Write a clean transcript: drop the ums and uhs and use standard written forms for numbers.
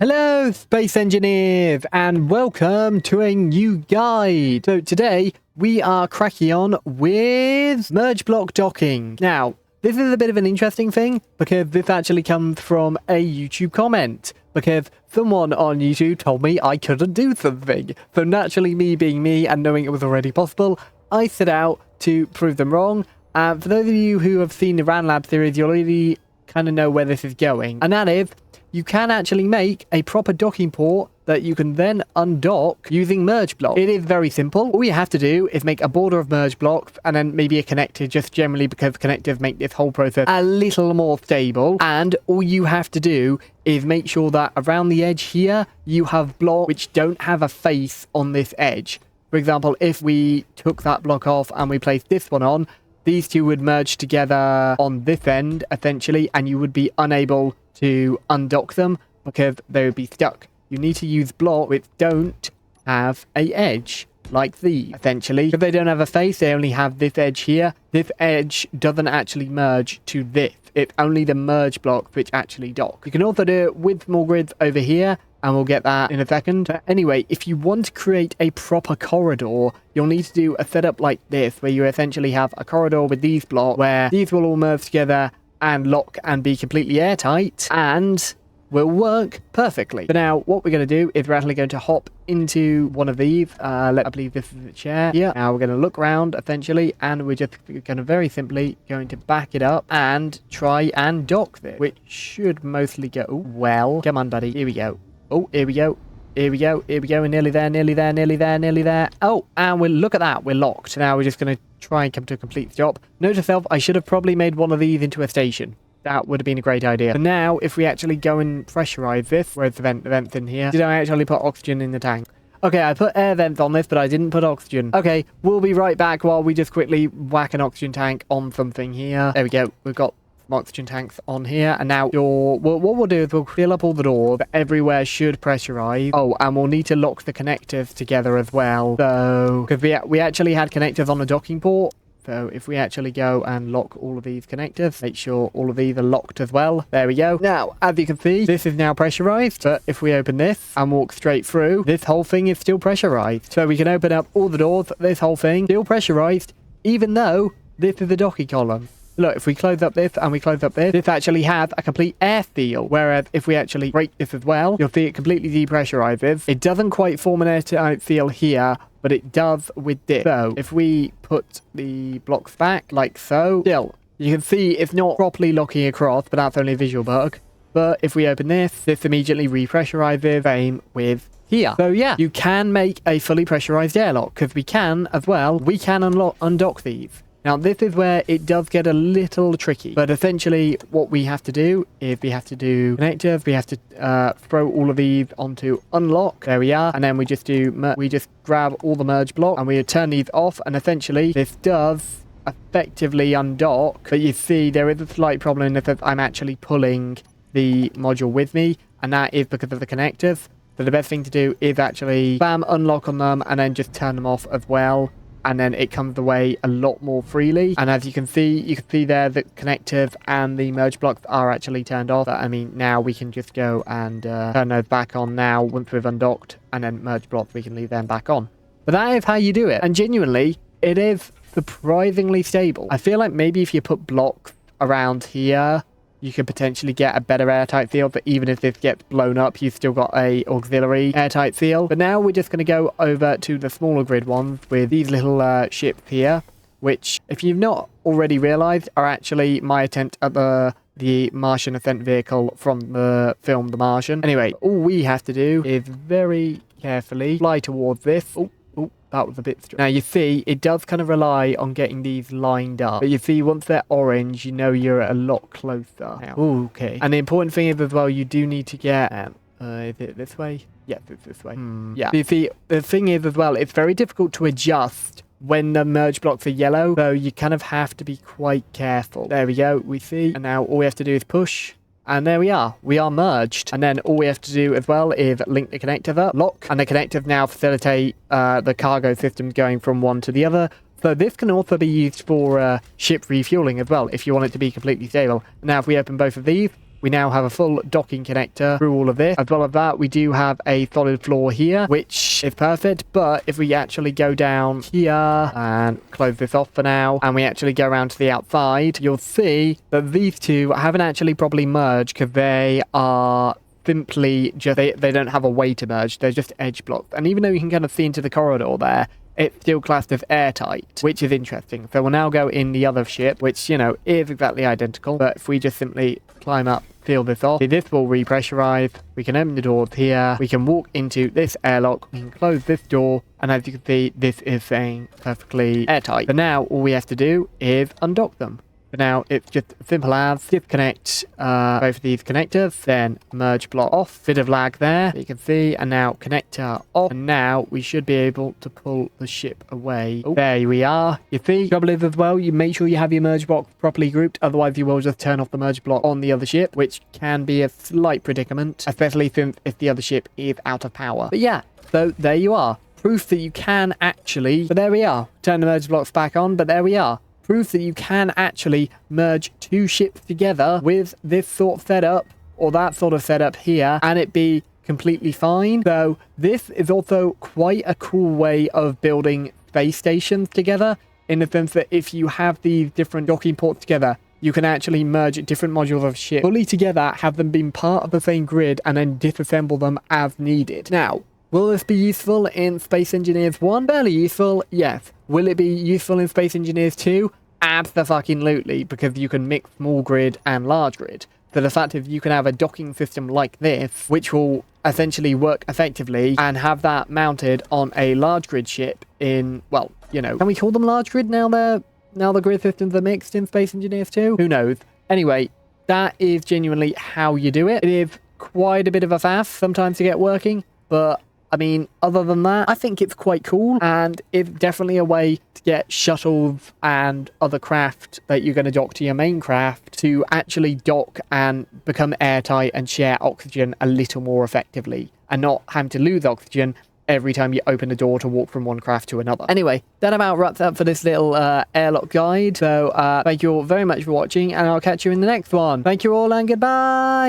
Hello, space engineers, and welcome to a new guide. So today we are cracking on with Merge Block docking. Now, this is a bit of an interesting thing because this actually comes from a YouTube comment. Because someone on YouTube told me I couldn't do something. So naturally, me being me and knowing it was already possible, I set out to prove them wrong. And for those of you who have seen the Ranaghast series, you already kind of know where this is going. And that is, you can actually make a proper docking port that you can then undock using Merge Block. It is very simple. All you have to do is make a border of Merge Blocks and then maybe a connector, just generally because connectors make this whole process a little more stable. And all you have to do is make sure that around the edge here, you have blocks which don't have a face on this edge. For example, if we took that block off and we placed this one on, these two would merge together on this end, essentially, and you would be unable to undock them because they would be stuck. You need to use blocks which don't have a edge, like these, essentially. Because they don't have a face, they only have this edge here. This edge doesn't actually merge to this. It's only the merge blocks which actually dock. You can also do it with small grids over here, and we'll get that in a second. But anyway, if you want to create a proper corridor, you'll need to do a setup like this, where you essentially have a corridor with these blocks, where these will all merge together and lock and be completely airtight, and will work perfectly. But now, what we're going to do is we're actually going to hop into one of these. I believe this is the chair. Yeah. Now we're going to look around, essentially, and we're just going to very simply going to back it up and try and dock this, which should mostly go well. Come on, buddy. Here we go. Oh, here we go. Here we go. Here we go. We're nearly there, nearly there, nearly there, nearly there. Oh, and look at that. We're locked. Now we're just going to try and come to a complete stop. Note to self, I should have probably made one of these into a station. That would have been a great idea. So now, if we actually go and pressurize this, where's the vents in here? Did I actually put oxygen in the tank? Okay, I put air vents on this, but I didn't put oxygen. Okay, we'll be right back while we just quickly whack an oxygen tank on something here. There we go. We've got oxygen tanks on here, and now what we'll do is we'll fill up all the doors. Everywhere should pressurize. Oh, and we'll need to lock the connectors together as well. So, because we actually had connectors on the docking port. So if we actually go and lock all of these connectors, make sure all of these are locked as well. There we go. Now, as you can see, this is now pressurized. But if we open this and walk straight through, this whole thing is still pressurized. So we can open up all the doors. This whole thing still pressurized, even though this is a docking column. Look, if we close up this and we close up this, this actually has a complete air seal. Whereas if we actually break this as well, you'll see it completely depressurizes. It doesn't quite form an airtight seal here, but it does with this. So if we put the blocks back like so, still, you can see it's not properly locking across, but that's only a visual bug. But if we open this immediately repressurizes. Same with here. So yeah, you can make a fully pressurized airlock, because we can as well. We can undock these. Now, this is where it does get a little tricky, but essentially what we have to do is we have to do connectors. We have to throw all of these onto unlock. There we are. And then we just grab all the merge block and we turn these off. And essentially this does effectively undock. But you see, there is a slight problem in that I'm actually pulling the module with me, and that is because of the connectors. So the best thing to do is actually bam, unlock on them and then just turn them off as well. And then it comes away a lot more freely. And as you can see there the connectors and the merge blocks are actually turned off. I mean, now we can just go and turn those back on now once we've undocked, and then merge blocks, we can leave them back on. But that is how you do it. And genuinely, it is surprisingly stable. I feel like maybe if you put blocks around here, you could potentially get a better airtight seal, but even if this gets blown up, you've still got a auxiliary airtight seal. But now we're just going to go over to the smaller grid ones with these little ships here, which, if you've not already realized, are actually my attempt at the Martian ascent vehicle from the film The Martian. Anyway, all we have to do is very carefully fly towards this. Oh, that was a bit strange. Now, you see, it does kind of rely on getting these lined up. But you see, once they're orange, you know you're a lot closer. Ooh, okay. And the important thing is as well, you do need to get... is it this way? Yes, it's this way. Yeah. You see, the thing is as well, it's very difficult to adjust when the merge blocks are yellow. So you kind of have to be quite careful. There we go, we see. And now all we have to do is push. And there we are merged. And then all we have to do as well is link the connectors up, lock, and the connectors now facilitate the cargo systems going from one to the other. So this can also be used for ship refueling as well, if you want it to be completely stable. Now if we open both of these, we now have a full docking connector through all of this. As well as that, we do have a solid floor here, which is perfect. But if we actually go down here and close this off for now, and we actually go around to the outside, you'll see that these two haven't actually properly merged because they are simply just, they don't have a way to merge. They're just edge blocks. And even though you can kind of see into the corridor there, it's still classed as airtight, which is interesting. So we'll now go in the other ship, which, you know, is exactly identical. But if we just simply climb up, seal this off, this will repressurize. We can open the doors here. We can walk into this airlock. We can close this door. And as you can see, this is saying perfectly airtight. So now all we have to do is undock them. But now it's just simple as disconnect both of these connectors, then merge block off. Bit of lag there, you can see, and now connector off. And now we should be able to pull the ship away. Oh, there we are. You see, trouble is as well, you make sure you have your merge block properly grouped, otherwise you will just turn off the merge block on the other ship, which can be a slight predicament, especially since if the other ship is out of power. But yeah, so there you are. Proof that you can actually, but there we are. Turn the merge blocks back on, but there we are. Proof that you can actually merge two ships together with this sort of setup or that sort of setup here and it be completely fine. So this is also quite a cool way of building space stations together, in the sense that if you have these different docking ports together, you can actually merge different modules of ship fully together, have them being part of the same grid, and then disassemble them as needed. Now, will this be useful in Space Engineers 1? Fairly useful, yes. Will it be useful in Space Engineers 2? Abso-fucking-lutely, because you can mix small grid and large grid. So the fact is you can have a docking system like this, which will essentially work effectively, and have that mounted on a large grid ship in, well, you know, can we call them large grid now the grid systems are mixed in Space Engineers 2? Who knows? Anyway, that is genuinely how you do it. It is quite a bit of a faff sometimes to get working, but I mean, other than that, I think it's quite cool, and it's definitely a way to get shuttles and other craft that you're going to dock to your main craft to actually dock and become airtight and share oxygen a little more effectively, and not having to lose oxygen every time you open the door to walk from one craft to another. Anyway, that about wraps up for this little airlock guide. So thank you all very much for watching, and I'll catch you in the next one. Thank you all and goodbye!